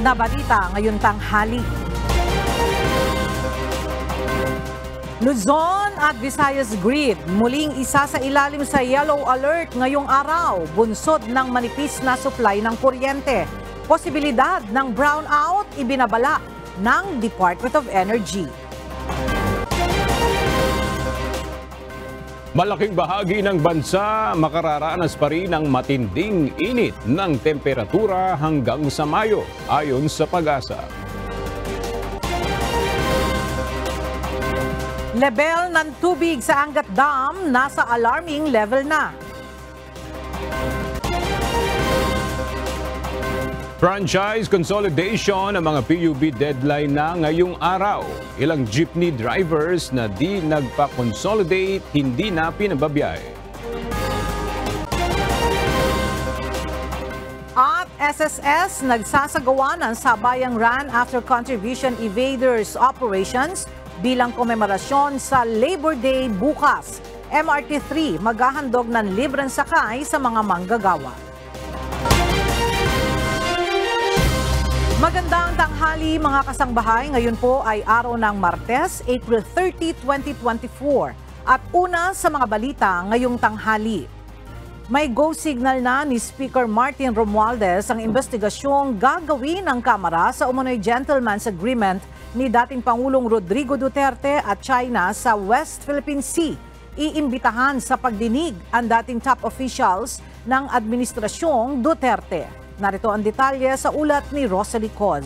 na balita ngayong tanghali. Luzon at Visayas Grid muling isa sa ilalim sa yellow alert ngayong araw, bunsod ng manipis na supply ng kuryente. Posibilidad ng brownout ibinabala ng Department of Energy. Malaking bahagi ng bansa makararanas pa rin ng matinding init ng temperatura hanggang sa Mayo, ayon sa Pag-asa. Level ng tubig sa Angat Dam nasa alarming level na. Franchise consolidation ng mga PUB deadline na ngayong araw. Ilang jeepney drivers na di nagpa-consolidate hindi na pinababiyahe. At SSS nagsasagawa ng sabayang run after contribution evaders operations bilang komemorasyong sa Labor Day bukas. MRT3 maghahandog ng libreng sakay sa mga manggagawa. Magandang tanghali mga kasangbahay. Ngayon po ay araw ng Martes, April 30, 2024. At una sa mga balita ngayong tanghali. May go signal na ni Speaker Martin Romualdez ang investigasyong gagawin ng Kamara sa umunoy gentleman's agreement ni dating Pangulong Rodrigo Duterte at China sa West Philippine Sea. Iimbitahan sa pagdinig ang dating top officials ng Administrasyong Duterte. Narito ang detalye sa ulat ni Rosalie Coz.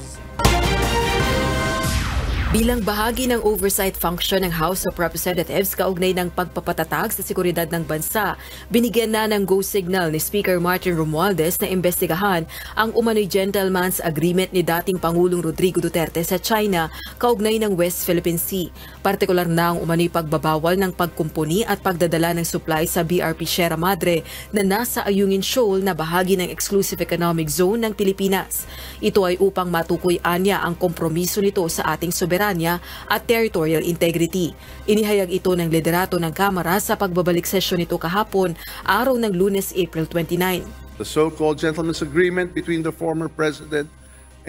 Bilang bahagi ng oversight function ng House of Representatives kaugnay ng pagpapatatag sa seguridad ng bansa, binigyan na ng go signal ni Speaker Martin Romualdez na imbestigahan ang umano'y gentleman's agreement ni dating Pangulong Rodrigo Duterte sa China kaugnay ng West Philippine Sea. Partikular na ang umano'y pagbabawal ng pagkumpuni at pagdadala ng supply sa BRP Sierra Madre na nasa Ayungin Shoal na bahagi ng Exclusive Economic Zone ng Pilipinas. Ito ay upang matukoy anya ang kompromiso nito sa ating soberanya at territorial integrity. Inihayag ito ng liderato ng Kamara sa pagbabalik sesyon nito kahapon, araw ng Lunes, April 29. The so-called gentleman's agreement between the former president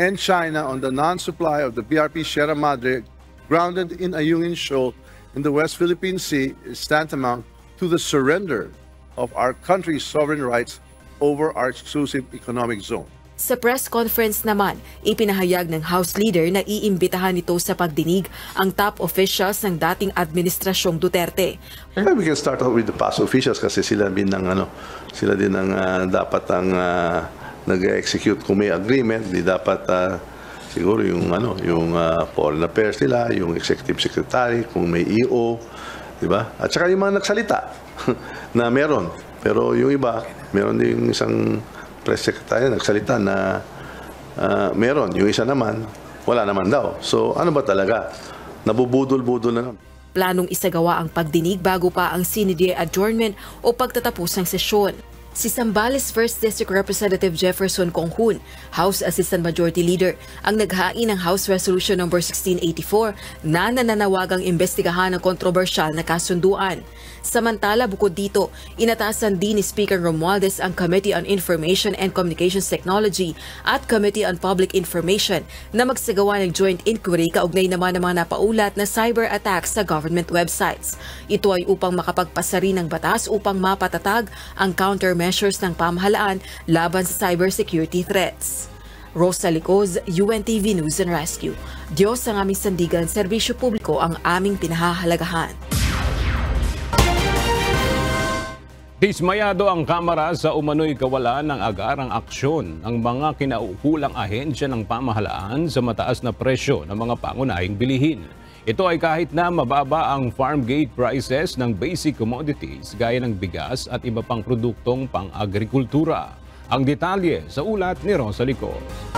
and China on the non-supply of the BRP Sierra Madre grounded in Ayungin Shoal in the West Philippine Sea is tantamount to the surrender of our country's sovereign rights over our exclusive economic zone. Sa press conference naman, ipinahayag ng House Leader na iimbitahan nito sa pagdinig ang top officials ng dating Administrasyong Duterte. We can start out with the past officials kasi sila din ang dapat ang nag-execute kung may agreement, di dapat siguro yung foreign affairs nila, yung executive secretary, kung may EO, di ba? At saka yung mga nagsalita na meron. Pero yung iba, meron din isang press secretary nagsalita na meron. Yung isa naman, wala naman daw. So ano ba talaga? Nabubudol-budol na naman. Planong isagawa ang pagdinig bago pa ang sine die adjournment o pagtatapos ng sesyon. Si Zambales 1st District Representative Jefferson Conghun, House Assistant Majority Leader, ang naghain ng House Resolution No. 1684 na nananawagang imbestigahan ang kontrobersyal na kasunduan. Samantala, bukod dito, inatasan din ni Speaker Romualdez ang Committee on Information and Communications Technology at Committee on Public Information na magsagawa ng joint inquiry kaugnay naman ng mga napaulat na cyber attacks sa government websites. Ito ay upang makapagpasari ng batas upang mapatatag ang countermeasures ng pamahalaan laban sa cybersecurity threats. Rosalie Coz, UNTV News and Rescue. Diyos ang aming sandigan, serbisyo publiko ang aming pinahahalagahan. Dismayado ang Kamara sa umano'y kawalan ng agarang aksyon ng mga kinaukulang ahensya ng pamahalaan sa mataas na presyo ng mga pangunahing bilihin. Ito ay kahit na mababa ang farm gate prices ng basic commodities gaya ng bigas at iba pang produktong pang-agrikultura. Ang detalye sa ulat ni Rosalie Coz.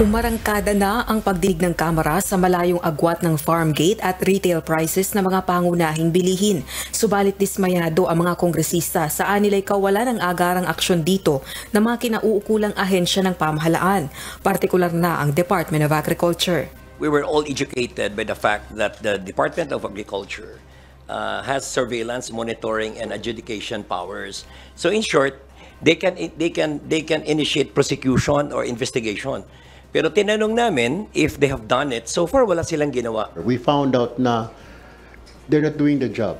Umarangkada na ang pagdinig ng Kamara sa malayong agwat ng farm gate at retail prices ng mga pangunahing bilihin. Subalit dismayado ang mga kongresista sa anilay kawalan ng agarang aksyon dito ng mga kinauukulang ahensya ng pamahalaan, partikular na ang Department of Agriculture. We were all educated by the fact that the Department of Agriculture has surveillance, monitoring, and adjudication powers. So in short, they can initiate prosecution or investigation. Pero tinanong namin if they have done it. So far, wala silang ginawa. We found out na they're not doing the job.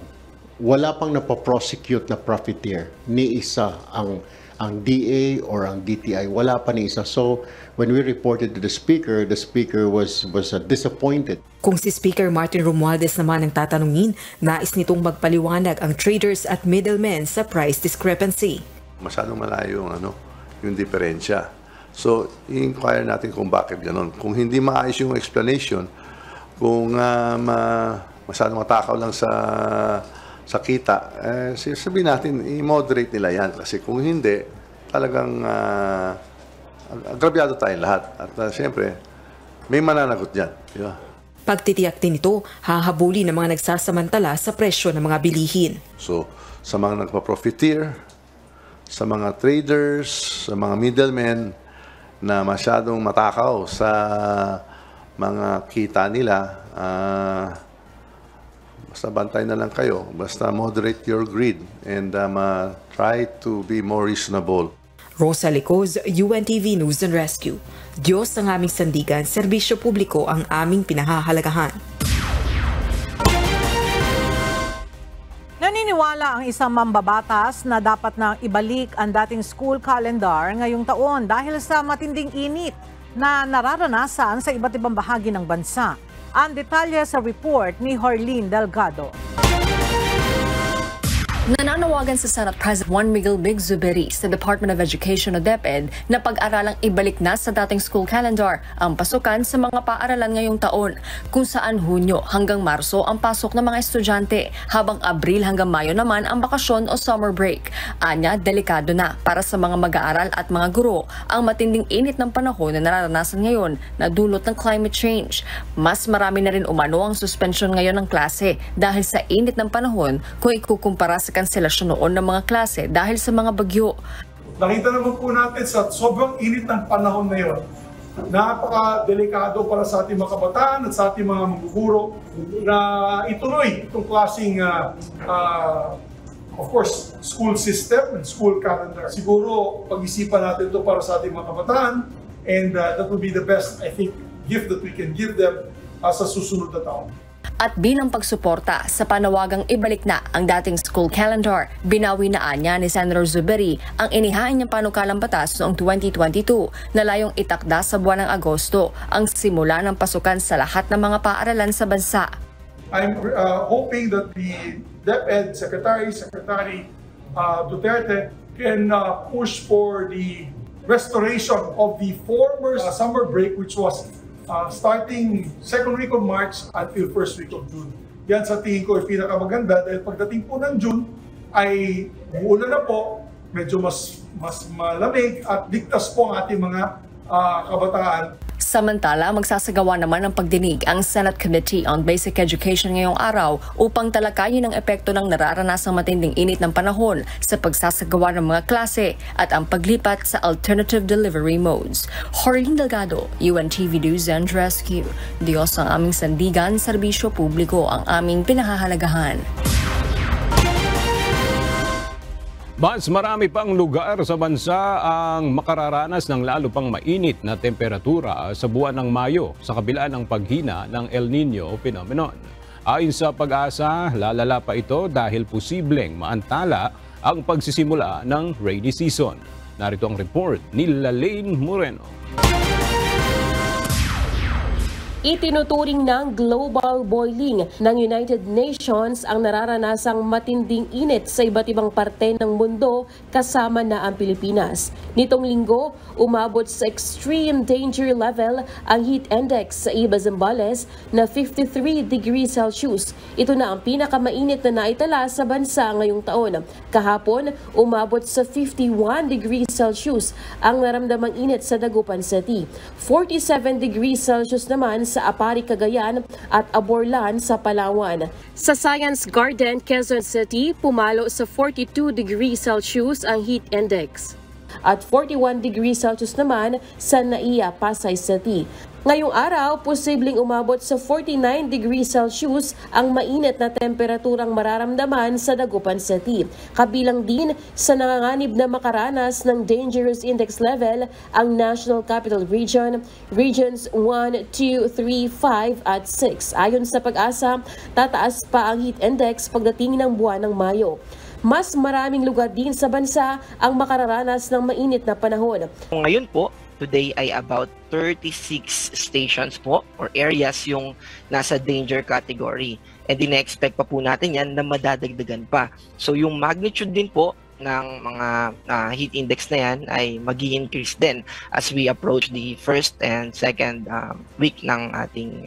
Wala pang napaprosecute na profiteer. Ni isa ang DA or ang DTI. Wala pa ni isa. So when we reported to the speaker was disappointed. Kung si Speaker Martin Romualdez naman ang tatanungin, nais nitong magpaliwanag ang traders at middlemen sa price discrepancy. Masyadong malayo yung diferensya. So, i-inquire natin kung bakit ganon. Kung hindi maayos yung explanation, kung masyadong matakaw lang sa kita, sabihin natin, i-moderate nila yan. Kasi kung hindi, talagang agrabyado tayong lahat. At siyempre, may mananagot dyan. Di ba? Pagtitiyak din ito, hahabuli ng mga nagsasamantala sa presyo ng mga bilihin. So, sa mga nagpa-profiteer, sa mga traders, sa mga middlemen, na masyadong matakaw sa mga kita nila, basta bantay na lang kayo. Basta moderate your greed and try to be more reasonable. Rosa Licoz, UNTV News and Rescue. Diyos ang aming sandigan, serbisyo publiko ang aming pinahahalagahan. Naniniwala ang isang mambabatas na dapat nang ibalik ang dating school calendar ngayong taon dahil sa matinding init na nararanasan sa iba't ibang bahagi ng bansa. Ang detalye sa report ni Horlene Delgado. Nananawagan sa Senate President Juan Miguel Mig Zubiri sa Department of Education o DepEd na pag-aralang ibalik na sa dating school calendar ang pasukan sa mga paaralan ngayong taon, kung saan Hunyo hanggang Marso ang pasok ng mga estudyante, habang Abril hanggang Mayo naman ang bakasyon o summer break. Anya, delikado na para sa mga mag-aaral at mga guro ang matinding init ng panahon na nararanasan ngayon na dulot ng climate change. Mas marami na rin umano ang suspension ngayon ng klase dahil sa init ng panahon kung ikukumpara sa kanselasyon noon ng mga klase dahil sa mga bagyo. Nakita naman po natin sa sobrang init ng panahon na yun, napaka-delikado para sa ating mga kabataan at sa ating mga maguguro na ituloy itong klaseng, of course, school system and school calendar. Siguro pag-isipan natin ito para sa ating mga kabataan, and that will be the best, I think, gift that we can give them sa susunod na taon. At bilang pagsuporta sa panawagang ibalik na ang dating school calendar, binawi na anya ni Senator Zubiri ang inihain niyang panukalang batas noong 2022 na layong itakda sa buwan ng Agosto ang simula ng pasukan sa lahat ng mga paaralan sa bansa. I'm hoping that the DepEd Secretary Duterte can push for the restoration of the former summer break, which was starting second week of March until first week of June. Yan sa tingin ko ay pinakamaganda dahil pagdating po ng June ay uulan na po, medyo mas malamig at ligtas po ang ating mga kabataan. Samantala, magsasagawa naman ng pagdinig ang Senate Committee on Basic Education ngayong araw upang talakayin ang epekto ng nararanasang matinding init ng panahon sa pagsasagawa ng mga klase at ang paglipat sa alternative delivery modes. Horlene Delgado, UNTV News and Rescue. Diyos ang aming sandigan, serbisyo publiko ang aming pinahahalagahan. Mas marami pang lugar sa bansa ang makararanas ng lalo pang mainit na temperatura sa buwan ng Mayo sa kabila ng paghina ng El Nino phenomenon. Ayon sa Pag-asa, lalala pa ito dahil posibleng maantala ang pagsisimula ng rainy season. Narito ang report ni Lalaine Moreno. Itinuturing ng global boiling ng United Nations ang nararanasang matinding init sa iba't ibang parte ng mundo kasama na ang Pilipinas. Nitong linggo, umabot sa extreme danger level ang heat index sa Iba Zambales na 53 degrees Celsius. Ito na ang pinakamainit na naitala sa bansa ngayong taon. Kahapon, umabot sa 51 degrees Celsius ang naramdamang init sa Dagupan City. 47 degrees Celsius naman sa Apari, Cagayan at Aborlan sa Palawan. Sa Science Garden, Quezon City, pumalo sa 42 degrees Celsius ang heat index. At 41 degrees Celsius naman sa Naiya, Pasay City. Ngayong araw, posibleng umabot sa 49 degrees Celsius ang mainit na temperaturang mararamdaman sa Dagupan City. Kabilang din sa nanganganib na makaranas ng dangerous index level ang National Capital Region, Regions 1, 2, 3, 5 at 6. Ayon sa Pag-asa, tataas pa ang heat index pagdating ng buwan ng Mayo. Mas maraming lugar din sa bansa ang makararanas ng mainit na panahon. Ngayon po, today ay about 36 stations po or areas yung nasa danger category. And ina-expect pa po natin yan na madadagdagan pa. So yung magnitude din po ng mga heat index na yan ay mag-i-increase din as we approach the first and second week ng ating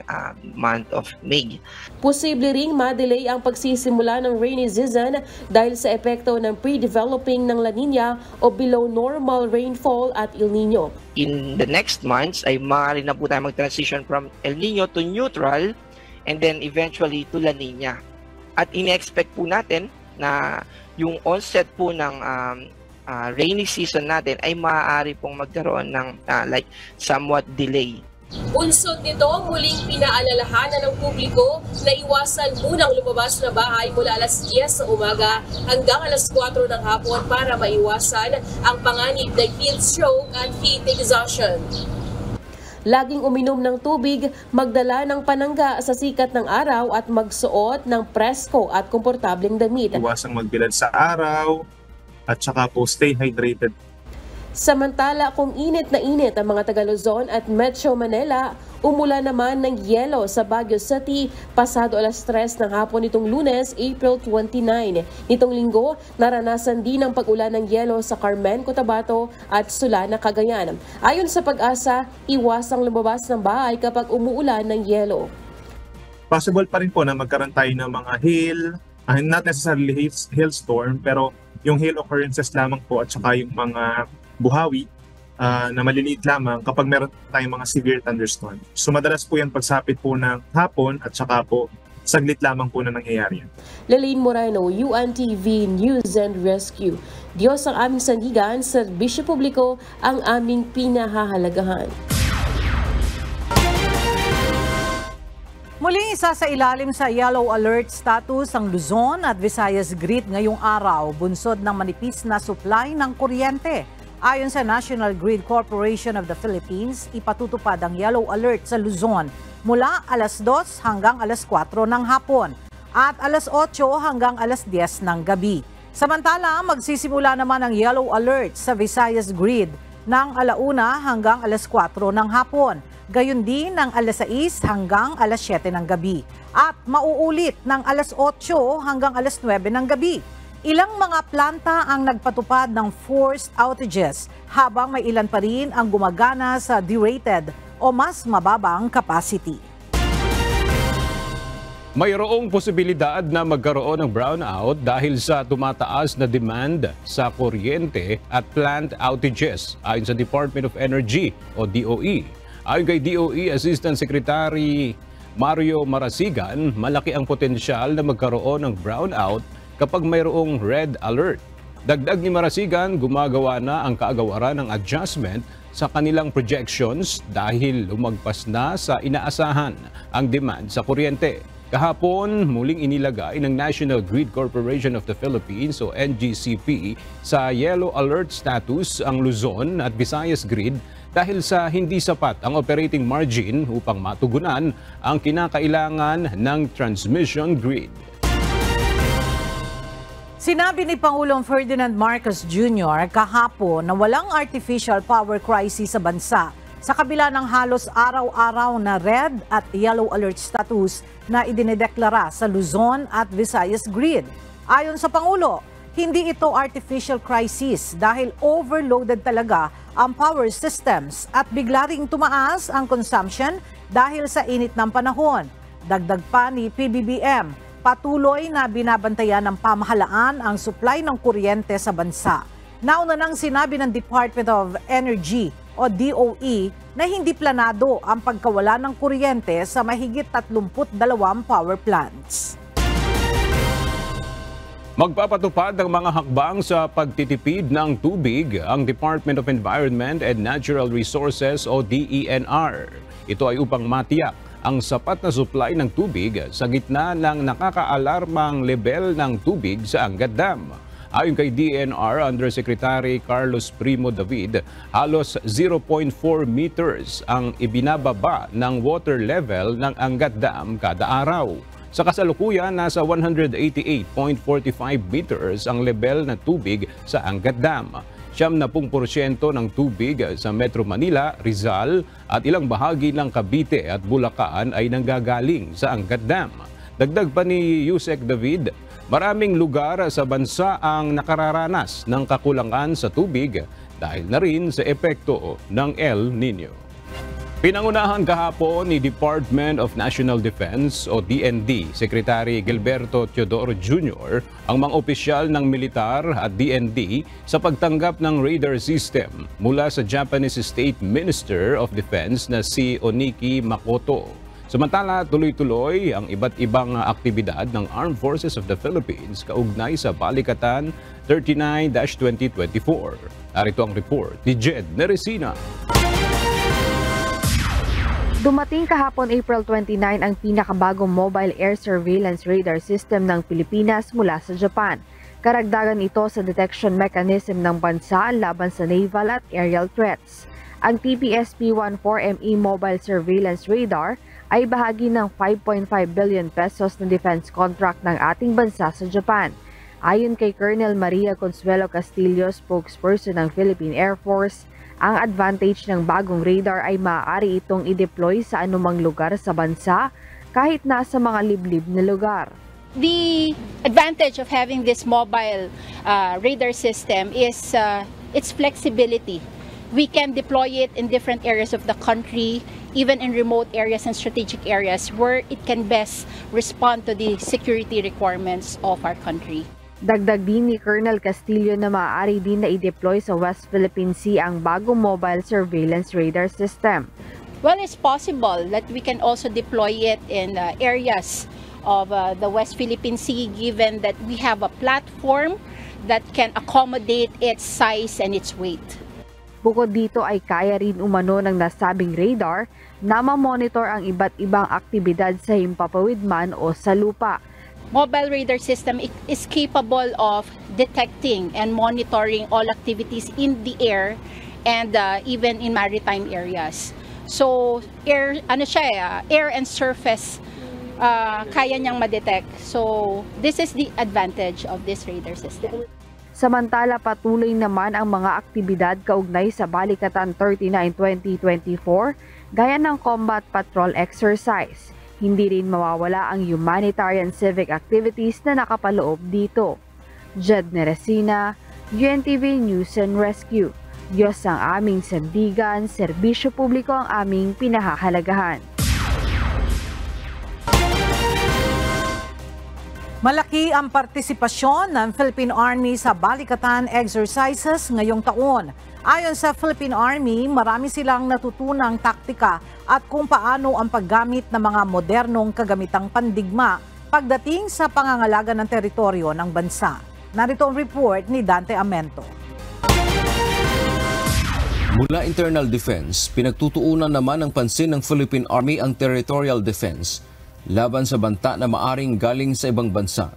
month of May. Posible ring ma-delay ang pagsisimula ng rainy season dahil sa epekto ng pre-developing ng La Nina o below normal rainfall at El Nino. In the next months ay maaari na po tayo mag-transition from El Nino to neutral and then eventually to La Nina. At ine-expect po natin na yung onset po ng rainy season natin ay maaari pong magkaroon ng like somewhat delay. Unsod nito, muling pinaalalahanan ng publiko na iwasan munang lumabas na bahay mula alas 10 sa umaga hanggang alas 4 ng hapon para maiwasan ang panganib ng heat stroke at heat exhaustion. Laging uminom ng tubig, magdala ng panangga sa sikat ng araw at magsuot ng presko at komportableng damit. Iwasang magbilad sa araw at saka po stay hydrated. Samantala, kung init na init ang mga taga Luzon at Metro Manila, umulan naman ng yelo sa Baguio City pasado alas 3 ng hapon nitong Lunes, April 29. Nitong linggo, naranasan din ang pag-ulan ng yelo sa Carmen, Cotabato at Sulana, Cagayan. Ayon sa Pag-asa, iwasang lumabas ng bahay kapag umuulan ng yelo. Possible pa rin po na magkaroon tayo ng mga hail, not necessarily hailstorm, pero yung hail occurrences lamang po at saka yung mga buhawi na maliliit lamang kapag meron tayong mga severe thunderstorm. So madalas po yan pagsapit po ng hapon at saka po saglit lamang po na nangyayari yan. Lelaine Moreno, UNTV News and Rescue. Diyos ang aming sandigan, serbisyo publiko ang aming pinahahalagahan. Muling isa sa ilalim sa yellow alert status ang Luzon at Visayas Grid ngayong araw, bunsod ng manipis na supply ng kuryente. Ayon sa National Grid Corporation of the Philippines, ipatutupad ang yellow alert sa Luzon mula alas 2 hanggang alas 4 ng hapon at alas 8 hanggang alas 10 ng gabi. Samantala, magsisimula naman ang yellow alert sa Visayas Grid ng alauna hanggang alas 4 ng hapon. Gayon din ng alas 6 hanggang alas 7 ng gabi at mauulit ng alas 8 hanggang alas 9 ng gabi. Ilang mga planta ang nagpatupad ng forced outages habang may ilan pa rin ang gumagana sa derated o mas mababang capacity. Mayroong posibilidad na magkaroon ng brownout dahil sa tumataas na demand sa kuryente at plant outages ayon sa Department of Energy o DOE. Ayon kay DOE Assistant Secretary Mario Marasigan, malaki ang potensyal na magkaroon ng brownout kapag mayroong red alert. Dagdag ni Marasigan, gumagawa na ang kaagawaran ng adjustment sa kanilang projections dahil lumagpas na sa inaasahan ang demand sa kuryente. Kahapon, muling inilagay ng National Grid Corporation of the Philippines o NGCP sa yellow alert status ang Luzon at Visayas Grid dahil sa hindi sapat ang operating margin upang matugunan ang kinakailangan ng transmission grid. Sinabi ni Pangulong Ferdinand Marcos Jr. kahapon na walang artificial power crisis sa bansa sa kabila ng halos araw-araw na red at yellow alert status na idinedeklara sa Luzon at Visayas Grid. Ayon sa Pangulo, hindi ito artificial crisis dahil overloaded talaga ang power systems at bigla ring tumaas ang consumption dahil sa init ng panahon. Dagdag pa ni PBBM, patuloy na binabantayan ng pamahalaan ang supply ng kuryente sa bansa. Nauna nang sinabi ng Department of Energy o DOE na hindi planado ang pagkawala ng kuryente sa mahigit 32 power plants. Magpapatupad ng mga hakbang sa pagtitipid ng tubig ang Department of Environment and Natural Resources o DENR. Ito ay upang matiyak ang sapat na supply ng tubig sa gitna ng nakakaalarmang level ng tubig sa Angat Dam. Ayon kay DENR Undersecretary Carlos Primo David, halos 0.4 meters ang ibinababa ng water level ng Angat Dam kada araw. Sa kasalukuyan, nasa 188.45 meters ang level ng tubig sa Angat Dam. 70% ng tubig sa Metro Manila, Rizal at ilang bahagi ng Cavite at Bulacan ay nanggagaling sa Angat Dam. Dagdag pa ni Yusek David, maraming lugar sa bansa ang nakararanas ng kakulangan sa tubig dahil na rin sa epekto ng El Nino. Pinangunahan kahapon ni Department of National Defense o DND Secretary Gilberto Teodoro Jr. ang mga opisyal ng militar at DND sa pagtanggap ng radar system mula sa Japanese State Minister of Defense na si Oniki Makoto. Samantala, tuloy-tuloy ang iba't ibang aktibidad ng Armed Forces of the Philippines kaugnay sa Balikatan 39-2024. Narito ang report ni Jed Neresina. Dumating kahapon April 29 ang pinakabagong mobile air surveillance radar system ng Pilipinas mula sa Japan. Karagdagan ito sa detection mechanism ng bansa laban sa naval at aerial threats. Ang TPS-P14ME mobile surveillance radar ay bahagi ng 5.5 billion pesos na defense contract ng ating bansa sa Japan. Ayon kay Colonel Maria Consuelo Castillo, spokesperson ng Philippine Air Force, ang advantage ng bagong radar ay maaari itong i-deploy sa anumang lugar sa bansa kahit nasa mga liblib na lugar. The advantage of having this mobile radar system is its flexibility. We can deploy it in different areas of the country, even in remote areas and strategic areas where it can best respond to the security requirements of our country. Dagdag din ni Colonel Castillo na maaari din na i-deploy sa West Philippine Sea ang bagong mobile surveillance radar system. Well, it's possible that we can also deploy it in areas of the West Philippine Sea, given that we have a platform that can accommodate its size and its weight. Bukod dito ay kaya rin umano ng nasabing radar na ma-monitor ang iba't ibang aktibidad sa himpapawid man o sa lupa. Mobile radar system is capable of detecting and monitoring all activities in the air and even in maritime areas. So air and surface kaya niyang ma-detect. So this is the advantage of this radar system. Samantala, patuloy naman ang mga aktibidad kaugnay sa Balikatan 39-2024 gaya ng combat patrol exercise. Hindi rin mawawala ang humanitarian civic activities na nakapaloob dito. Jed Neresina, UNTV News and Rescue. Diyos ang aming sandigan, serbisyo publiko ang aming pinahahalagahan. Malaki ang partisipasyon ng Philippine Army sa Balikatan exercises ngayong taon. Ayon sa Philippine Army, marami silang natutunang taktika at kung paano ang paggamit ng mga modernong kagamitang pandigma pagdating sa pangangalaga ng teritoryo ng bansa. Narito ang report ni Dante Amento. Mula Internal Defense, pinagtutuunan naman ng pansin ng Philippine Army ang territorial defense laban sa banta na maaring galing sa ibang bansa.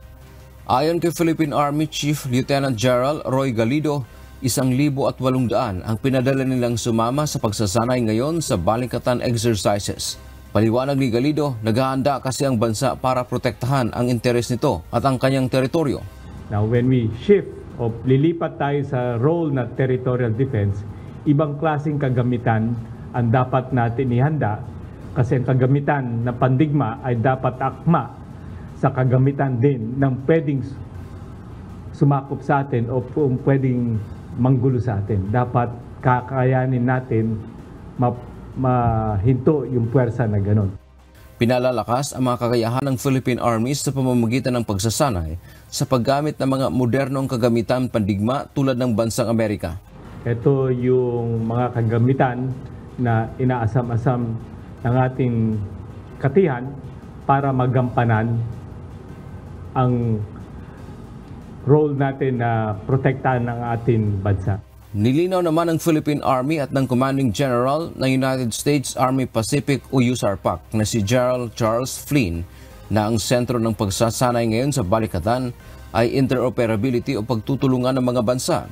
Ayon kay Philippine Army Chief Lieutenant General Roy Galido, 1,800 ang pinadala nilang sumama sa pagsasanay ngayon sa Balikatan exercises. Paliwanag ni Galido, naghahanda kasi ang bansa para protektahan ang interes nito at ang kanyang teritoryo. Now when we shift o lilipat tayo sa role na territorial defense, ibang klaseng kagamitan ang dapat natin ihanda. Kasi ang kagamitan na pandigma ay dapat akma sa kagamitan din ng pwedeng sumakop sa atin o pwedeng manggulo sa atin. Dapat kakayanin natin mahinto yung puwersa na gano'n. Pinalalakas ang mga kakayahan ng Philippine Army sa pamamagitan ng pagsasanay sa paggamit ng mga modernong kagamitan pandigma tulad ng bansang Amerika. Ito yung mga kagamitan na inaasam-asam ng ating katihan para magampanan ang role natin na protektahan ng ating bansa. Nilinaw naman ng Philippine Army at ng Commanding General ng United States Army Pacific o USARPAC na si General Charles Flynn na ang sentro ng pagsasanay ngayon sa Balikatan ay interoperability o pagtutulungan ng mga bansa.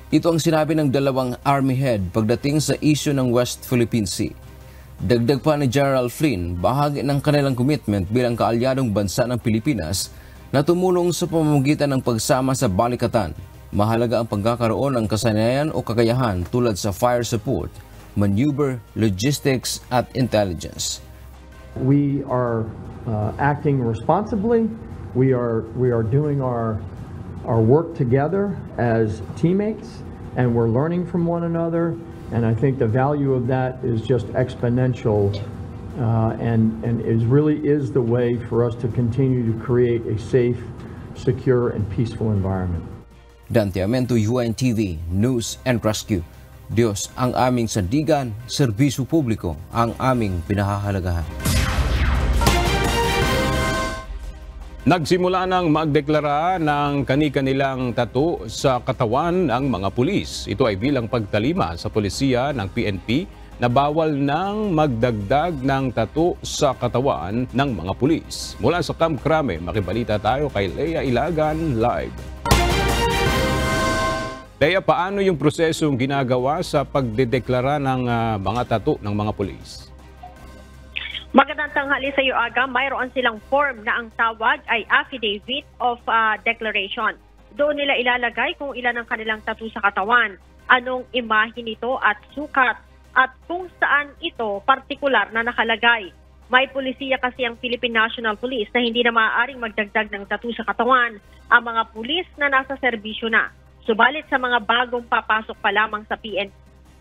Ito ang sinabi ng dalawang Army head pagdating sa issue ng West Philippine Sea. Dagdag pa ni General Flynn, bahagi ng kanilang commitment bilang kaalyadong bansa ng Pilipinas na tumulong sa pamamagitan ng pagsama sa Balikatan. Mahalaga ang pagkakaroon ng kasanayan o kakayahan tulad sa fire support, maneuver, logistics at intelligence. We are acting responsibly. We are doing our work together as teammates, and we're learning from one another. And I think the value of that is just exponential, and really is the way for us to continue to create a safe, secure, and peaceful environment. Dante Amento, UNTV, News and Rescue. Diyos ang aming sandigan, serbisyo publiko ang aming pinahahalagahan. Nagsimula ng magdeklara ng kani-kanilang tattoo sa katawan ng mga pulis. Ito ay bilang pagtalima sa polisiya ng PNP na bawal nang magdagdag ng tattoo sa katawan ng mga pulis. Mula sa Camp Crame, makibalita tayo kay Lea Ilagan live. Lea, paano yung prosesong ginagawa sa pagdedeklara ng mga tattoo ng mga pulis? Magandang tanghali sa iyo, Aga. Mayroon silang form na ang tawag ay Affidavit of Declaration. Doon nila ilalagay kung ilan ang kanilang tattoo sa katawan, anong imahe nito at sukat, at kung saan ito partikular na nakalagay. May pulisiya kasi ang Philippine National Police na hindi na maaaring magdagdag ng tattoo sa katawan ang mga pulis na nasa serbisyo na. Subalit sa mga bagong papasok pa lamang sa PNP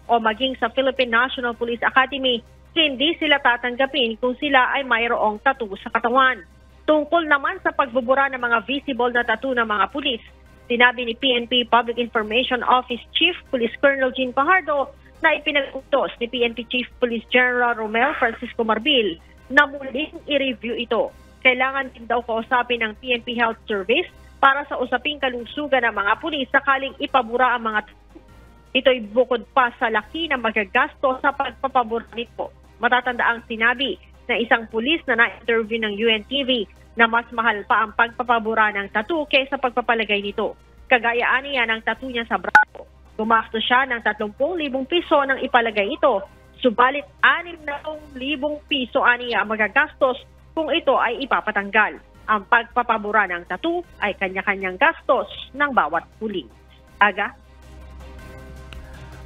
o maging sa Philippine National Police Academy, hindi sila tatanggapin kung sila ay mayroong tattoo sa katawan. Tungkol naman sa pagbubura ng mga visible na tattoo ng mga pulis, sinabi ni PNP Public Information Office Chief Police Colonel Jean Fajardo na ipinag-utos ni PNP Chief Police General Romel Francisco Marbil na muling i-review ito. Kailangan din daw kausapin ng PNP Health Service para sa usaping kalusugan ng mga pulis sakaling ipabura ang mga tattoo. Ito'y bukod pa sa laki na magagasto sa pagpapabura nito. Matatanda ang sinabi na isang pulis na na-interview ng UNTV na mas mahal pa ang pagpapabura ng tattoo kaysa pagpapalagay nito. Kagayaan niya ng tattoo niya sa braso. Gumastos siya ng 30,000 piso nang ipalagay ito. Subalit 60,000 piso aniya ang magagastos kung ito ay ipapatanggal. Ang pagpapabura ng tattoo ay kanya-kanyang gastos ng bawat pulis. Aga?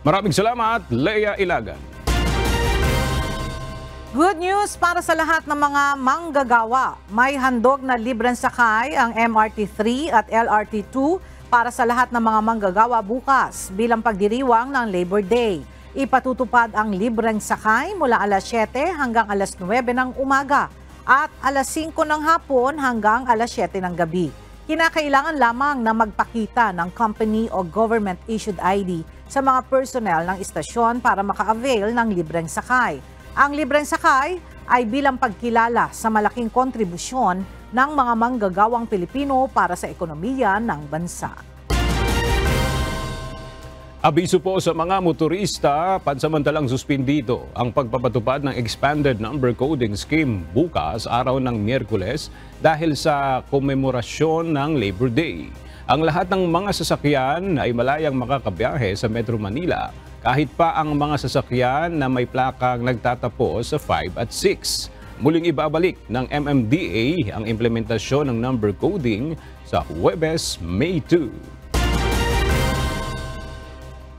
Maraming salamat, Lea Ilagan. Good news para sa lahat ng mga manggagawa. May handog na libreng sakay ang MRT-3 at LRT-2 para sa lahat ng mga manggagawa bukas bilang pagdiriwang ng Labor Day. Ipatutupad ang libreng sakay mula alas 7 hanggang alas 9 ng umaga at alas 5 ng hapon hanggang alas 7 ng gabi. Kinakailangan lamang na magpakita ng company o government-issued ID sa mga personnel ng istasyon para maka-avail ng libreng sakay. Ang libreng sakay ay bilang pagkilala sa malaking kontribusyon ng mga manggagawang Pilipino para sa ekonomiya ng bansa. Abiso po sa mga motorista, pansamantalang suspindido ang pagpapatupad ng expanded number coding scheme bukas, araw ng Miyerkules, dahil sa komemorasyon ng Labor Day. Ang lahat ng mga sasakyan ay malayang makakabiyahe sa Metro Manila, kahit pa ang mga sasakyan na may plakang nagtatapos sa 5 at 6. Muling ibabalik ng MMDA ang implementasyon ng number coding sa Huwebes, May 2.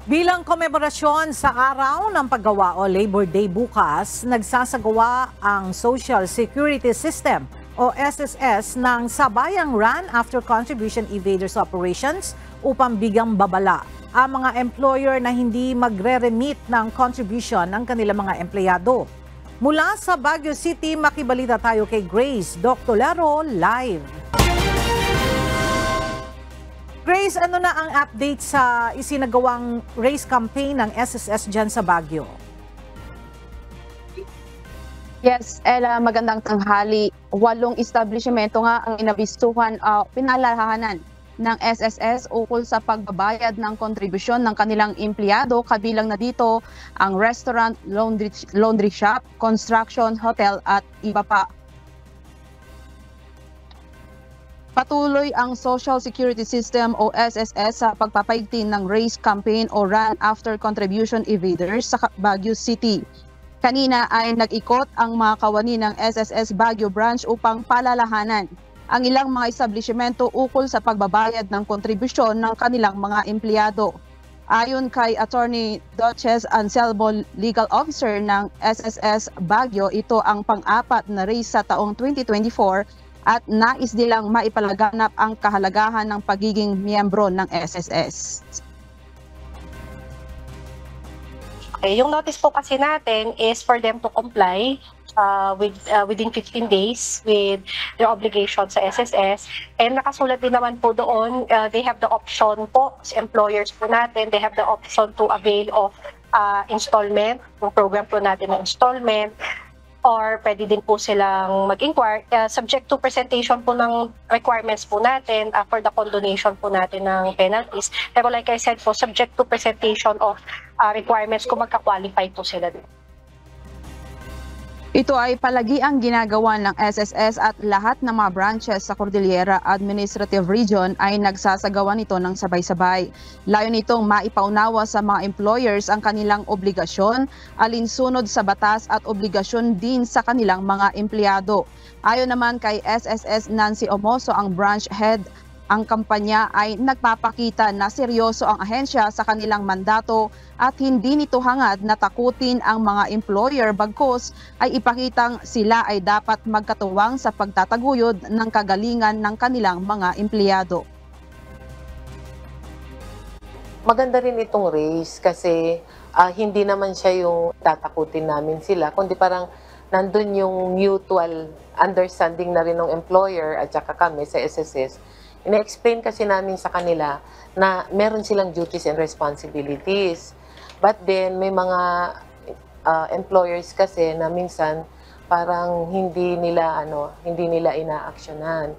Bilang komemorasyon sa araw ng paggawa o Labor Day bukas, nagsasagawa ang Social Security System o SSS ng sabayang Run After Contribution Evaders Operations upang bigyang babala ang mga employer na hindi magre-remit ng contribution ng kanilang mga empleyado. Mula sa Baguio City, makibalita tayo kay Grace Doctolaro live. Grace, ano na ang update sa isinagawang race campaign ng SSS dyan sa Baguio? Yes, Ella, magandang tanghali. 8 establishmento nga ang inabistuhan, pinalalahanan ng SSS ukol sa pagbabayad ng kontribusyon ng kanilang empleyado, kabilang na dito ang restaurant, laundry shop, construction, hotel at iba pa. Patuloy ang Social Security System o SSS sa pagpapaigting ng race campaign o Run After Contribution Evaders sa Baguio City. Kanina ay nag-ikot ang mga kawani ng SSS Baguio Branch upang palalahanan ang ilang mga establishmento ukol sa pagbabayad ng kontribusyon ng kanilang mga empleyado. Ayon kay Attorney Duchess Anselmo, Legal Officer ng SSS Baguio, ito ang pang-apat na race sa taong 2024 at nais nilang maipalaganap ang kahalagahan ng pagiging miyembro ng SSS. Okay, yung notice po kasi natin is for them to comply within 15 days with their obligation sa SSS. And nakasulat din naman po doon, they have the option po, sa employers po natin, they have the option to avail of installment, yung program po natin ng installment, or pwede din po silang mag-inquire, subject to presentation po ng requirements po natin for the condonation po natin ng penalties. Pero like I said po, subject to presentation of requirements kung magka-qualify po sila din. Ito ay palagi ang ginagawa ng SSS at lahat ng mga branches sa Cordillera Administrative Region ay nagsasagawa nito ng sabay-sabay. Layo nitong maipaunawa sa mga employers ang kanilang obligasyon, alinsunod sa batas at obligasyon din sa kanilang mga empleyado. Ayon naman kay SSS Nancy Omoso, ang branch head, ang kampanya ay nagpapakita na seryoso ang ahensya sa kanilang mandato at hindi nito hangad na takutin ang mga employer, bagkus ay ipakitang sila ay dapat magkatuwang sa pagtataguyod ng kagalingan ng kanilang mga empleyado. Maganda rin itong race kasi hindi naman siya yung tatakutin namin sila, kundi parang nandun yung mutual understanding na rin ng employer at saka kami sa SSS. Ina-explain kasi namin sa kanila na meron silang duties and responsibilities. But then, may mga employers kasi na minsan parang hindi nila ina-actionan.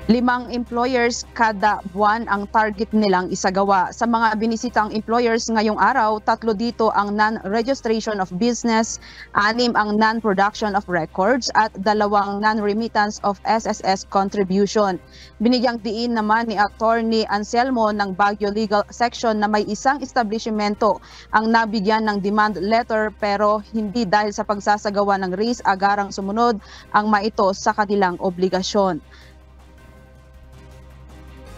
5 employers kada buwan ang target nilang isagawa. Sa mga binisitang employers ngayong araw, 3 dito ang non-registration of business, 6 ang non-production of records, at 2 non-remittance of SSS contribution. Binigyang diin naman ni Attorney Anselmo ng Baguio Legal Section na may isang establishmento ang nabigyan ng demand letter pero hindi dahil sa pagsasagawa ng race agarang sumunod ang maito sa kanilang obligasyon.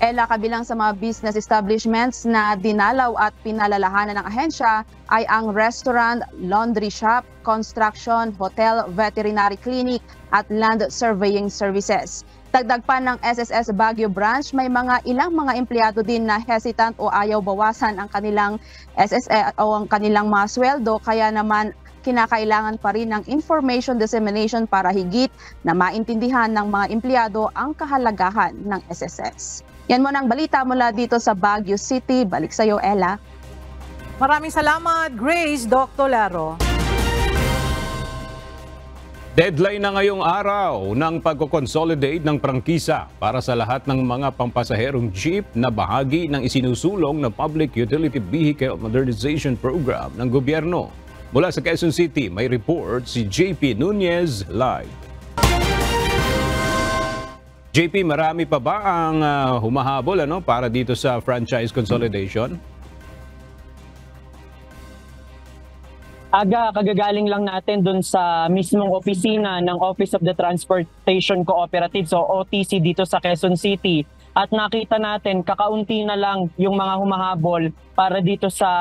Kabilang sa mga business establishments na dinalaw at pinalalahanan ng ahensya ay ang restaurant, laundry shop, construction, hotel, veterinary clinic at land surveying services. Dagdag pa ng SSS Baguio Branch, may ilang mga empleyado din na hesitant o ayaw bawasan ang kanilang SSS o ang kanilang mga sweldo, kaya naman kinakailangan pa rin ng information dissemination para higit na maintindihan ng mga empleyado ang kahalagahan ng SSS. Yan muna ang balita mula dito sa Baguio City. Balik sa iyo, Ella. Maraming salamat, Grace. Dr. Laro. Deadline na ngayong araw ng pagko-consolidate ng prangkisa para sa lahat ng mga pampasaherong jeep na bahagi ng isinusulong na Public Utility Vehicle Modernization Program ng gobyerno. Mula sa Quezon City, may report si JP Nunez live. JP, marami pa ba ang humahabol para dito sa franchise consolidation? Kagagaling lang natin dun sa mismong opisina ng Office of the Transportation Cooperative, so OTC dito sa Quezon City. At nakita natin kakaunti na lang yung mga humahabol para dito sa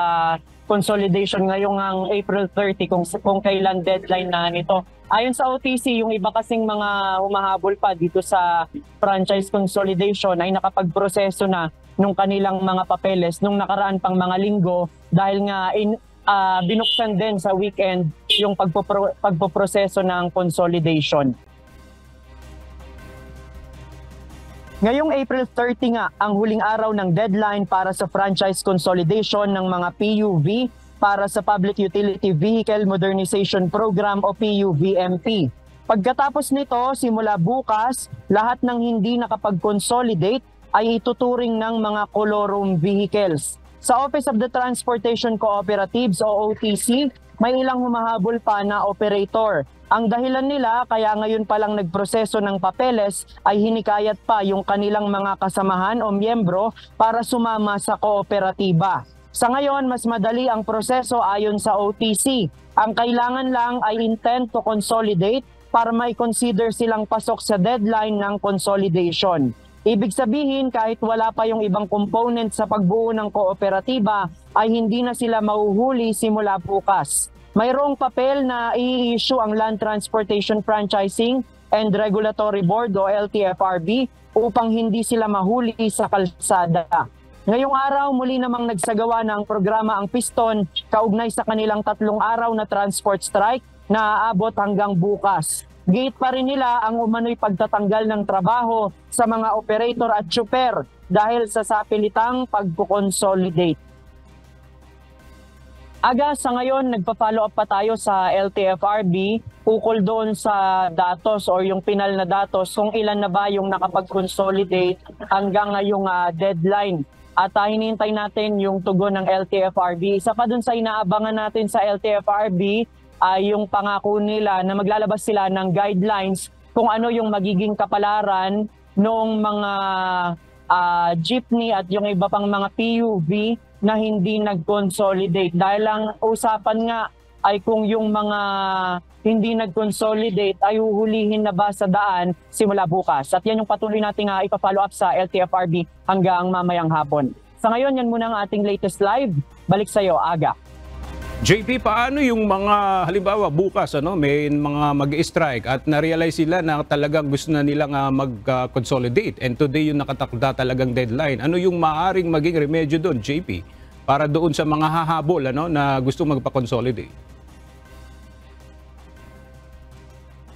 consolidation ngayong ang April 30 kung kailan deadline na nito. Ayon sa OTC, yung iba kasing mga humahabol pa dito sa franchise consolidation ay nakapagproseso na nung kanilang mga papeles nung nakaraan pang mga linggo dahil nga binuksan din sa weekend yung pagpoproseso ng consolidation. Ngayong April 30 nga ang huling araw ng deadline para sa franchise consolidation ng mga PUV para sa Public Utility Vehicle Modernization Program o PUVMP. Pagkatapos nito, simula bukas, lahat ng hindi nakapag-consolidate ay ituturing ng mga colorum vehicles. Sa Office of the Transportation Cooperatives o OTC, may ilang humahabol pa na operator. Ang dahilan nila kaya ngayon palang nagproseso ng papeles ay hinikayat pa yung kanilang mga kasamahan o miyembro para sumama sa kooperatiba. Sa ngayon, mas madali ang proseso ayon sa OTC. Ang kailangan lang ay intent to consolidate para mai-consider silang pasok sa deadline ng consolidation. Ibig sabihin, kahit wala pa yung ibang component sa pagbuo ng kooperatiba, ay hindi na sila mahuhuli simula bukas. Mayroong papel na i-issue ang Land Transportation Franchising and Regulatory Board o LTFRB upang hindi sila mahuli sa kalsada. Ngayong araw, muli namang nagsagawa ng programa ang Piston kaugnay sa kanilang 3 araw na transport strike na aabot hanggang bukas. Gate pa rin nila ang umano'y pagtatanggal ng trabaho sa mga operator at tsuper dahil sa sapilitang pagkukonsolidate. Aga, sa ngayon, nagpa-follow up pa tayo sa LTFRB ukol doon sa datos o yung pinal na datos kung ilan na ba yung nakapag-consolidate hanggang ngayong deadline. At hinihintay natin yung tugon ng LTFRB. Isa pa dun sa inaabangan natin sa LTFRB ay yung pangako nila na maglalabas sila ng guidelines kung ano yung magiging kapalaran ng mga jeepney at yung iba pang mga PUV na hindi nag-consolidate. Dahil ang usapan nga ay kung yung mga hindi nag-consolidate ay huhulihin na ba sa daan simula bukas. At yan yung patuloy nating ipa-follow up sa LTFRB hanggang mamayang hapon. Sa ngayon, yan muna ang ating latest live. Balik sa iyo, Aga. JP, paano yung mga, halimbawa bukas, may mga mag-strike at na-realize sila na talagang gusto na nilang mag-consolidate and today yung nakatakda talagang deadline. Ano yung maaaring maging remedyo doon, JP, para doon sa mga hahabol na gusto magpa-consolidate?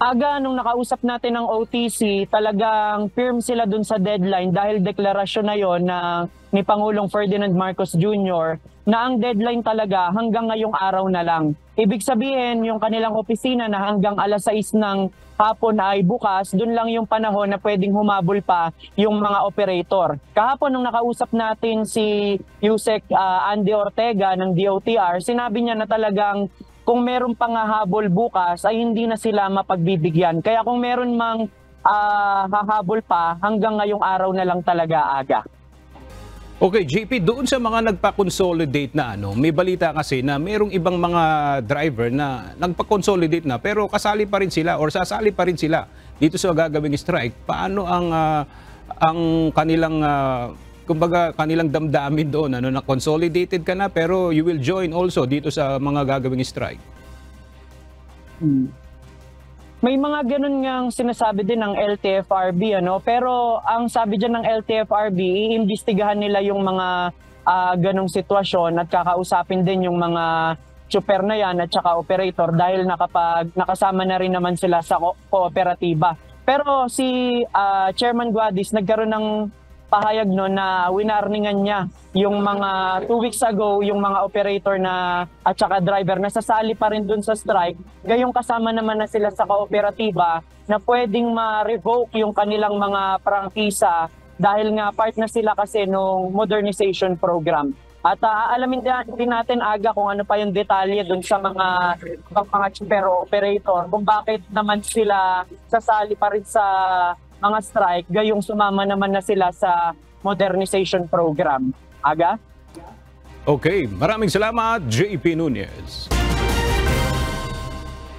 Aga, nung nakausap natin ng OTC, talagang firm sila dun sa deadline dahil deklarasyon na yon ni Pangulong Ferdinand Marcos Jr. na ang deadline talaga hanggang ngayong araw na lang. Ibig sabihin, yung kanilang opisina na hanggang alas 6 ng hapon ay bukas, dun lang yung panahon na pwedeng humabol pa yung mga operator. Kahapon nung nakausap natin si Yusek Andy Ortega ng DOTR, sinabi niya na talagang kung meron pang hahabol bukas ay hindi na sila mapagbibigyan. Kaya kung meron mang hahabol pa, hanggang ngayong araw na lang talaga, Aga. Okay, JP, doon sa mga nagpa-consolidate na may balita kasi na merong ibang mga driver na nagpa-consolidate na pero kasali pa rin sila or sasali pa rin sila dito sa gagawing strike. Paano ang kanilang kumbaga kanilang damdamin doon na consolidated ka na pero you will join also dito sa mga gagawing strike? May mga ganun ngang sinasabi din ng LTFRB, pero ang sabi dyan ng LTFRB, iimbestigahan nila yung mga ganong sitwasyon at kakausapin din yung mga tsuper na yan at saka operator dahil nakasama na rin naman sila sa kooperatiba. Pero si Chairman Guadis nagkaroon ng pahayag na winarningan niya yung mga 2 weeks ago yung mga operator na at saka driver na sasali pa rin dun sa strike, gayong kasama naman na sila sa kooperatiba na pwedeng ma-revoke yung kanilang mga prangkisa dahil nga part na sila kasi nung modernization program. At alamin din natin, Aga, kung ano pa yung detalye dun sa mga chipero operator kung bakit naman sila sasali pa rin sa mga strike, gayong sumama naman na sila sa modernization program. Aga? Okay, maraming salamat, JP Nunez.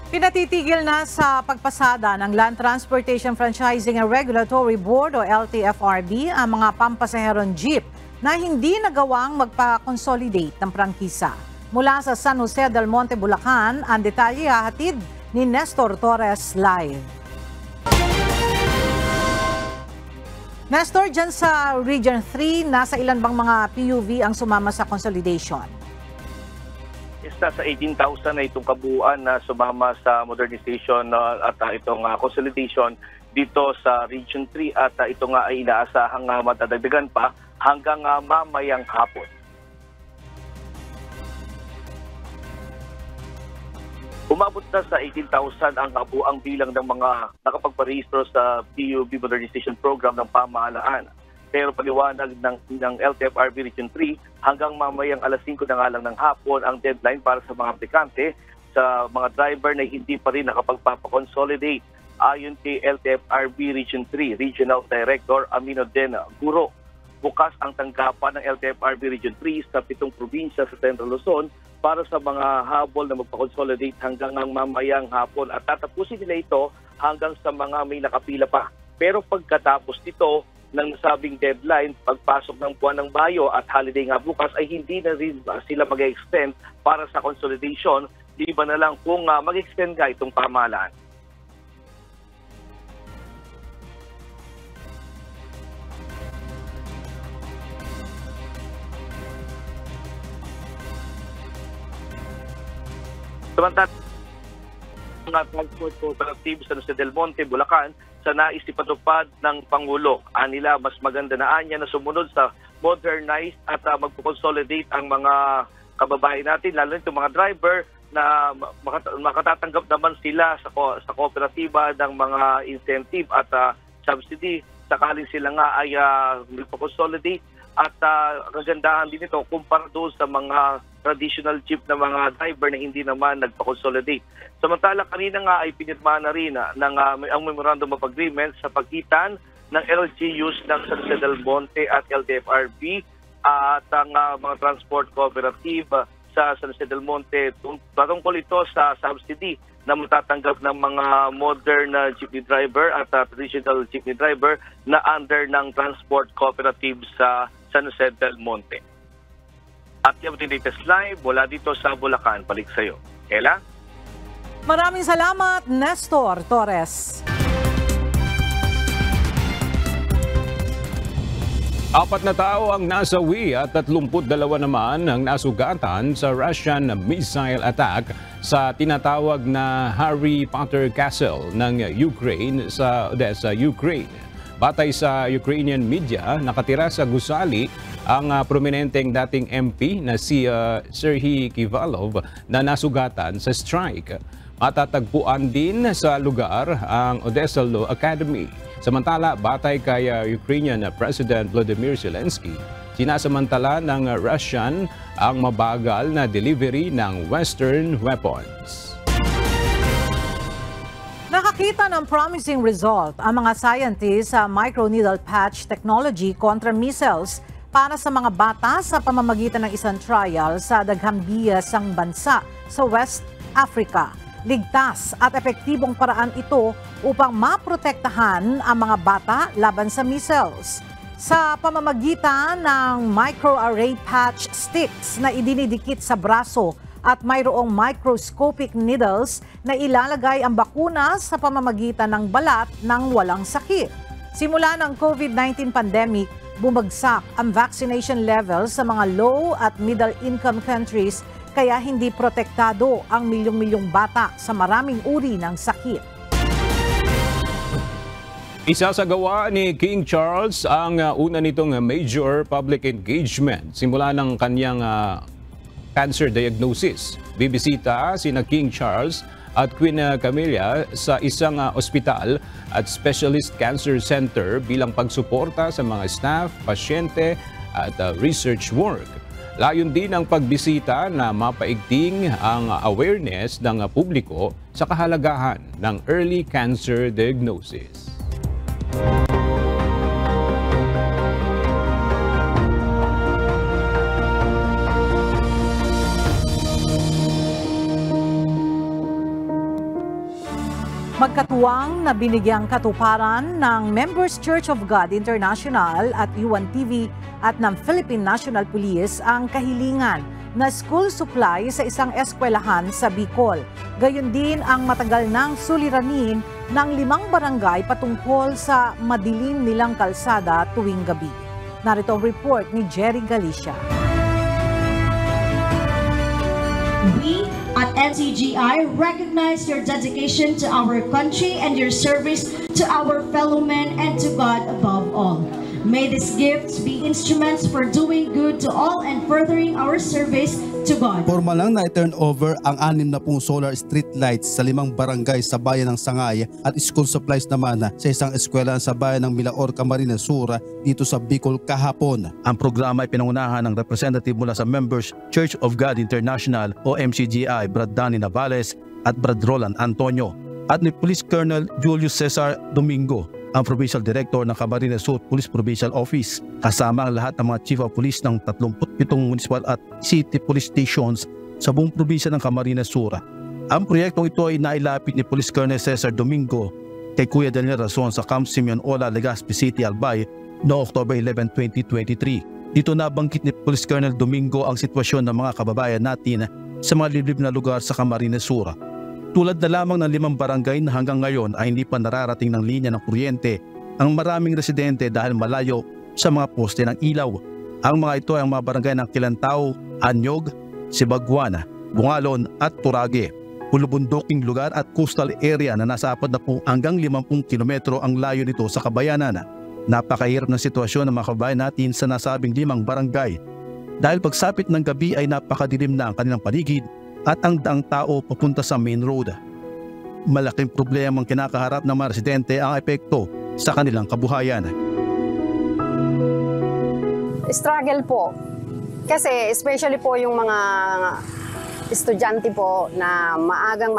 Pinatitigil na sa pagpasada ng Land Transportation Franchising and Regulatory Board o LTFRB ang mga pampasaherong jeep na hindi nagawang magpa-consolidate ng prangkisa. Mula sa San Jose del Monte, Bulacan, ang detalye hahatid ni Nestor Torres live. Nestor, dyan sa Region 3, nasa ilan bang mga PUV ang sumama sa consolidation? Nasa 18,000 na itong kabuuan na sumama sa modernization at itong consolidation dito sa Region 3 at ito nga ay inaasahang matadagdagan pa hanggang mamayang hapon. Umabot na sa 18,000 ang kabuang bilang ng mga nakapagparehistro sa PUB Modernization Program ng pamahalaan. Pero paliwanag ng LTFRB Region 3, hanggang mamayang alas 5 na nga lang ng hapon ang deadline para sa mga aplikante sa mga driver na hindi pa rin nakapagpapakonsolidate. Ayon kay LTFRB Region 3 Regional Director Amino Den Guro, bukas ang tanggapan ng LTFRB Region 3 sa 7 probinsya sa Central Luzon para sa mga habol na magpakonsolidate hanggang ang mamayang hapon at tatapusin nila ito hanggang sa mga may nakapila pa. Pero pagkatapos nito ng nasabing deadline, pagpasok ng buwan ng Bayo at holiday nga bukas ay hindi na rin sila mag-extend para sa consolidation. Di ba na lang kung mag-extend nga itong pamahalaan. Samantala, ang transport cooperative sa Jose del Monte, Bulacan, sa nais ipatupad ng Pangulo. Anila, mas maganda na anya na sumunod sa modernized at magpo-consolidate ang mga kababayan natin, lalo na itong mga driver na makatatanggap naman sila sa kooperatiba ng mga incentive at subsidy sakaling sila nga ay magpo-consolidate. At kagandahan din ito kumpara doon sa mga traditional jeep na mga driver na hindi naman nagpa-consolidate. Samantala, kanina nga ay pinirma na rin ang Memorandum of Agreement sa pagitan ng LGUs ng San Jose del Monte at LTFRB at ang mga transport cooperative sa San Jose del Monte. Patungkol ito sa subsidy na matatanggap ng mga modern jeepney driver at traditional jeepney driver na under ng transport cooperative sa San Jose del Monte. At yung latest live mula dito sa Bulacan, balik sa iyo. Ella? Maraming salamat, Nestor Torres. 4 na tao ang nasawi at 32 naman ang nasugatan sa Russian missile attack sa tinatawag na Harry Potter Castle ng Ukraine sa Odessa, Ukraine. Batay sa Ukrainian media, nakatira sa gusali ang prominenteng dating MP na si Serhiy Kivalov na nasugatan sa strike. Matatagpuan din sa lugar ang Odessa Law Academy. Samantala, batay kay Ukrainian President Volodymyr Zelensky, sinasamantala ng Russian ang mabagal na delivery ng Western weapons. Nakakita ng promising result ang mga scientists sa microneedle patch technology kontra missiles para sa mga bata sa pamamagitan ng isang trial sa daghang biyasang bansa sa West Africa. Ligtas at epektibong paraan ito upang maprotektahan ang mga bata laban sa missiles. Sa pamamagitan ng microarray patch sticks na idinidikit sa braso at mayroong microscopic needles na ilalagay ang bakuna sa pamamagitan ng balat ng walang sakit. Simula ng COVID-19 pandemic, bumagsak ang vaccination levels sa mga low at middle income countries kaya hindi protektado ang milyong-milyong bata sa maraming uri ng sakit. Isasagawa ni King Charles ang una nitong major public engagement simula ng kanyang cancer diagnosis. Bibisita sina King Charles at Queen Camilla sa isang ospital at specialist cancer center bilang pagsuporta sa mga staff, pasyente at research work. Layon din ang pagbisita na mapaigting ang awareness ng publiko sa kahalagahan ng early cancer diagnosis. Magkatuwang na binigyang katuparan ng Members Church of God International at UNTV at ng Philippine National Police ang kahilingan na school supply sa isang eskwelahan sa Bicol. Gayon din ang matagal nang suliranin ng 5 barangay patungkol sa madilim nilang kalsada tuwing gabi. Narito ang report ni Jerry Galicia. We at NCGI recognize your dedication to our country and your service to our fellow men and to God above all. May these gifts be instruments for doing good to all and furthering our service to God. Formal lang na i-turn over ang 60 solar street lights sa 5 barangay sa bayan ng Sangay at school supplies naman sa isang eskwela sa bayan ng Milaor, Camarines Sur dito sa Bicol kahapon. Ang programa ay pinangunahan ng representative mula sa Members Church of God International o MCGI, Brad Danny Navales at Brad Roland Antonio, at ni Police Colonel Julius Cesar Domingo, ang Provincial Director ng Camarines Sur Police Provincial Office, kasama ang lahat ng mga Chief of Police ng 37 municipal at city police stations sa buong probinsya ng Camarines Sur. Ang proyektong ito ay nailapit ni Police Colonel Cesar Domingo kay Kuya Daniel Razon sa Camp Simeon Ola, Legazpi City, Albay noong October 11, 2023. Dito nabanggit ni Police Colonel Domingo ang sitwasyon ng mga kababayan natin sa mga liblib na lugar sa Camarines Sur. Tulad na lamang ng 5 barangay na hanggang ngayon ay hindi pa nararating ng linya ng kuryente ang maraming residente dahil malayo sa mga poste ng ilaw. Ang mga ito ay ang mga barangay ng Kilantao, Anyog, Sibagwan, Bungalon at Turage. Pulubunduking lugar at coastal area na nasa 40 hanggang 50 kilometro ang layo nito sa kabayanan. Napakahirap ng sitwasyon ng mga kababayan natin sa nasabing 5 barangay. Dahil pagsapit ng gabi ay napakadilim na ang kanilang paligid at ang daang tao papunta sa main road. Malaking problema ang kinakaharap ng mga residente ang epekto sa kanilang kabuhayan. Struggle po. Kasi especially po yung mga estudyante po na maagang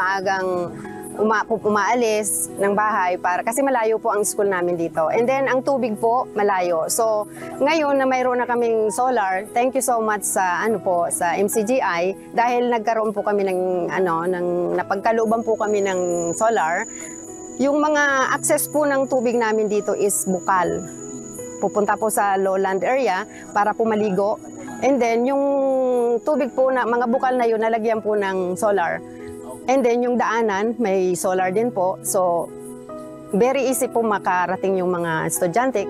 umaalis ng bahay kasi malayo po ang school namin dito. And then ang tubig po malayo. So ngayon na mayroon na kaming solar, thank you so much sa sa MCGI dahil nagkaroon po kami ng napagkalooban po kami ng solar. Yung mga access po ng tubig namin dito is bukal. Pupunta po sa lowland area para po maligo. And then yung tubig po na mga bukal na yun nalagyan po ng solar. And then yung daanan, may solar din po. So, very easy po makarating yung mga estudyante.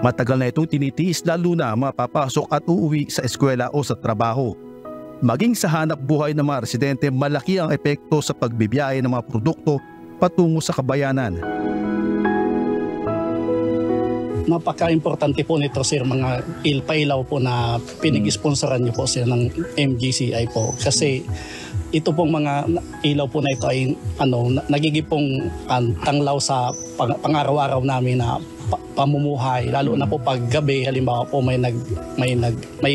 Matagal na itong tinitiis lalo na mapapasok at uuwi sa eskwela o sa trabaho. Maging sa hanap buhay ng mga residente, malaki ang epekto sa pagbibiyahe ng mga produkto patungo sa kabayanan. Napaka-importante po nito sir, mga pailaw po na pinag-sponsoran niyo po sir ng MGCI po. Kasi ito pong mga ilaw po na ito ay nagiging pong tanglaw sa pang-araw-araw namin na pamumuhay. Lalo na po pag gabi, halimbawa po may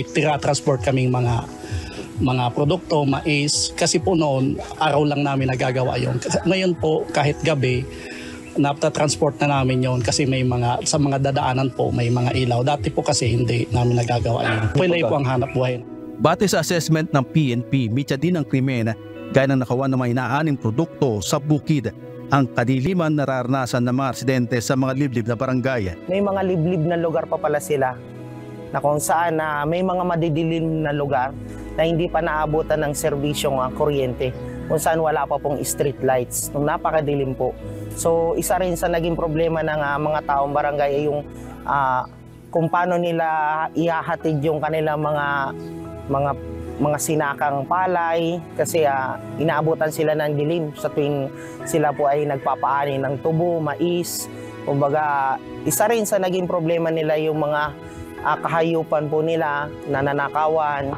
tira-transport kaming mga produkto, mais. Kasi po noon, araw lang namin nagagawa yun. Ngayon po, kahit gabi, napta-transport na namin yon kasi sa mga dadaanan po may mga ilaw. Dati po kasi hindi namin nagagawa yun. Pwede po ang hanap buhay. Batay sa assessment ng PNP, mitya din ang krimen gaya ng nakawan ng mga inaaning produkto sa bukid. Ang kadiliman nararanasan ng mga residente sa mga liblib na barangay. May mga liblib na lugar pa pala sila na kung saan may mga madidilim na lugar na hindi pa naabutan ng serbisyong kuryente, kung saan wala pa pong street lights, nung napakadilim po. So isa rin sa naging problema ng mga taong barangay ay yung kung paano nila ihahatid yung kanilang mga sinakang palay kasi inaabutan sila ng dilim sa tuwing sila po ay nagpapaani ng tubo, mais. Kumbaga, isa rin sa naging problema nila yung mga kahayupan po nila, nananakawan.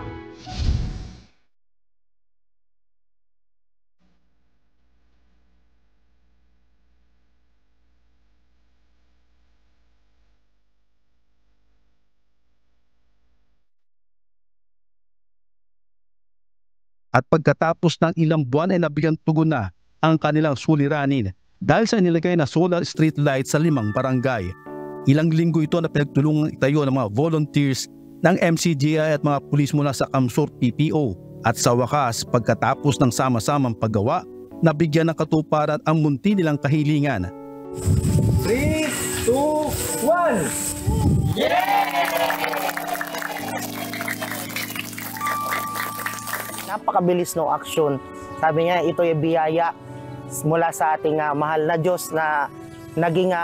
At pagkatapos ng ilang buwan ay nabigyan tugon na ang kanilang suliranin dahil sa nilagay na solar street light sa 5 barangay. Ilang linggo ito na pinagtulungan itayo ng mga volunteers ng MCGI at mga pulis mula sa Kamsur PPO. At sa wakas, pagkatapos ng sama-samang paggawa, nabigyan ng katuparan ang munti nilang kahilingan. 3, 2, 1! Yeah! Napakabilis ng aksyon. Sabi niya, ito ay biyaya mula sa ating mahal na Diyos na naging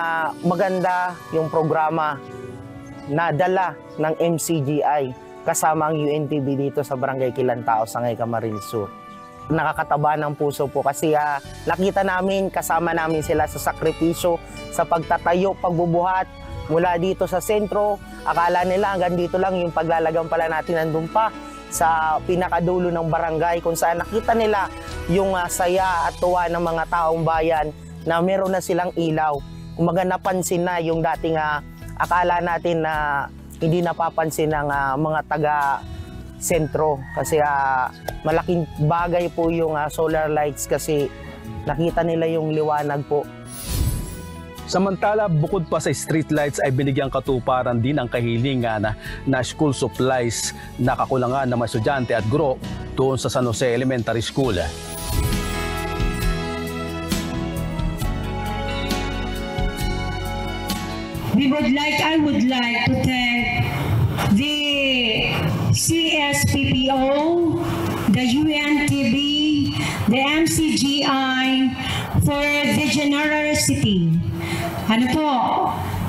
maganda yung programa na dala ng MCGI kasama ang UNTV dito sa Barangay Kilantao, Sangay, Camarines Sur. nakakataba ng puso po kasi nakita namin, kasama namin sila sa sakripisyo, sa pagtatayo, pagbubuhat mula dito sa sentro. Akala nila hanggang dito lang, yung paglalagam pala natin nandun pa sa pinakadulo ng barangay kung saan nakita nila yung saya at tuwa ng mga taong bayan na meron na silang ilaw. Kumaga napansin na yung dating akala natin na hindi napapansin ng mga taga-sentro kasi malaking bagay po yung solar lights kasi nakita nila yung liwanag po. Samantala, bukod pa sa streetlights ay binigyang katuparan din ang kahilingan na school supplies na kakulangan ng mga estudyante at guro doon sa San Jose Elementary School. I would like to thank the CSPPO, the UNTV, the MCGI for the generosity.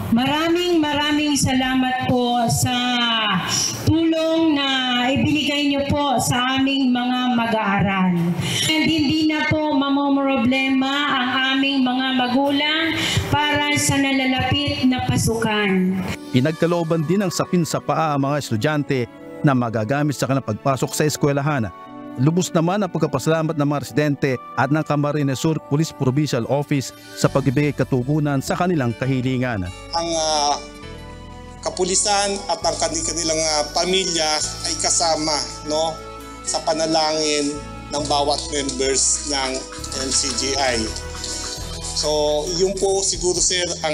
Maraming salamat po sa tulong na ibinigay niyo po sa aming mga mag-aaral. And hindi na po mamomroblema ang aming mga magulang para sa nalalapit na pasukan. Pinagkalooban din ng sapin sa paa ang mga estudyante na magagamit sa kanilang pagpasok sa eskwelahan. Lubos naman ang pagkapasalamat ng mga residente at ng Camarines Sur Police Provincial Office sa pagbibigay katugunan sa kanilang kahilingan. Ang kapulisan at ang kanilang pamilya ay kasama sa panalangin ng bawat members ng MCGI. So yun po siguro sir ang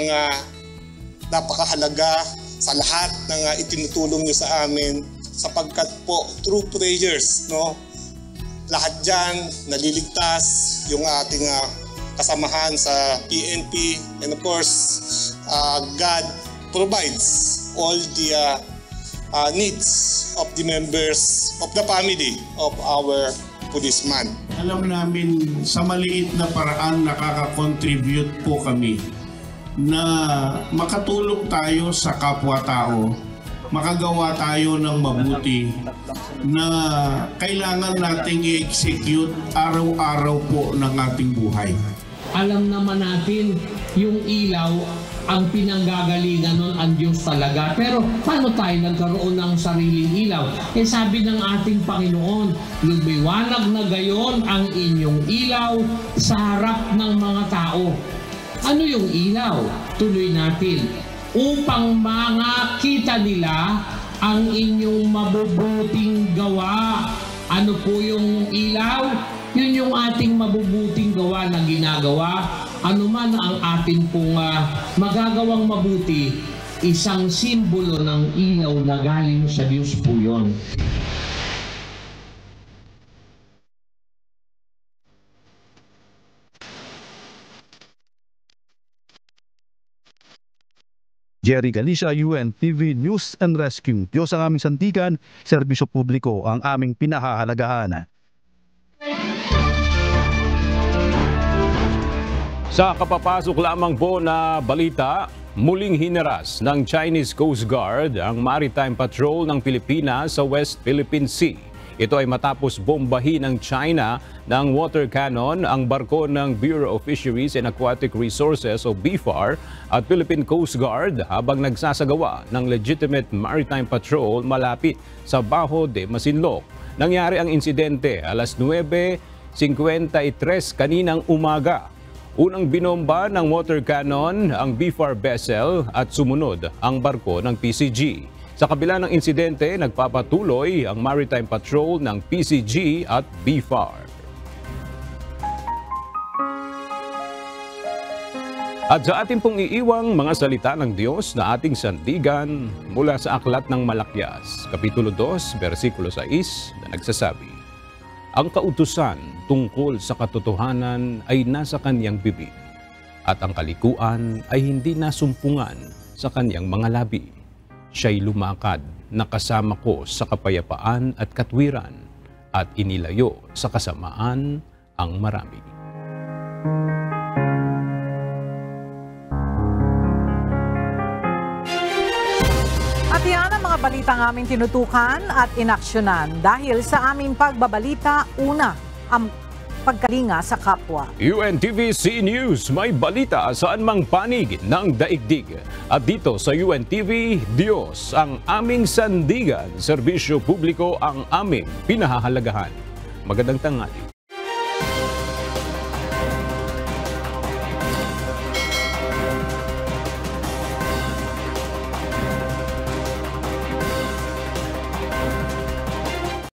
napakahalaga sa lahat ng itinutulong nyo sa amin sapagkat po through prayers, lahat dyan naliligtas yung ating kasamahan sa PNP, and of course God provides all the needs of the members of the family of our policeman. Alam namin sa maliit na paraan nakaka-contribute po kami na makatulong tayo sa kapwa-tao, makagawa tayo ng mabuti na kailangan nating i-execute araw-araw po ng ating buhay. Alam naman natin yung ilaw, ang pinanggagalingan nun ang Diyos talaga. Pero paano tayo nagkaroon ng sariling ilaw? Sabi ng ating Panginoon, lumiwanag na gayon ang inyong ilaw sa harap ng mga tao. Ano yung ilaw? Tuloy natin. Upang makita nila ang inyong mabubuting gawa. Ano po yung ilaw? Yun yung ating mabubuting gawa na ginagawa. Ano man ang ating pong magagawang mabuti, isang simbolo ng ilaw na galing sa Diyos po yun. Jerry Galicia, UNTV News and Rescue. Diyos ang aming sandigan, serbisyo publiko ang aming pinahahalagahan. Sa kapapasok lamang po na balita, muling hinaras ng Chinese Coast Guard ang Maritime Patrol ng Pilipinas sa West Philippine Sea. Ito ay matapos bombahin ng China ng water cannon ang barko ng Bureau of Fisheries and Aquatic Resources o BFAR at Philippine Coast Guard habang nagsasagawa ng legitimate maritime patrol malapit sa Bajo de Masinloc. Nangyari ang insidente alas 9:53 kaninang umaga. Unang binomba ng water cannon ang BFAR vessel at sumunod ang barko ng PCG. Sa kabila ng insidente, nagpapatuloy ang maritime patrol ng PCG at BFAR. At sa ating pong iiwang mga salita ng Diyos na ating sandigan mula sa Aklat ng Malakyas, Kapitulo 2, versikulo 6 na nagsasabi, ang kautusan tungkol sa katotohanan ay nasa kanyang bibig, at ang kalikuan ay hindi nasumpungan sa kanyang mga labi. Siya'y lumakad na kasama ko sa kapayapaan at katwiran at inilayo sa kasamaan ang marami. At yan ang mga balitang aming tinutukan at inaksyonan. Dahil sa aming pagbabalita, una, ang pagkalinga sa kapwa. UNTV-C News, may balita saan mang panig ng daigdig. At dito sa UNTV, Diyos ang aming sandigan, serbisyo publiko ang aming pinahahalagahan. Magandang tanghali.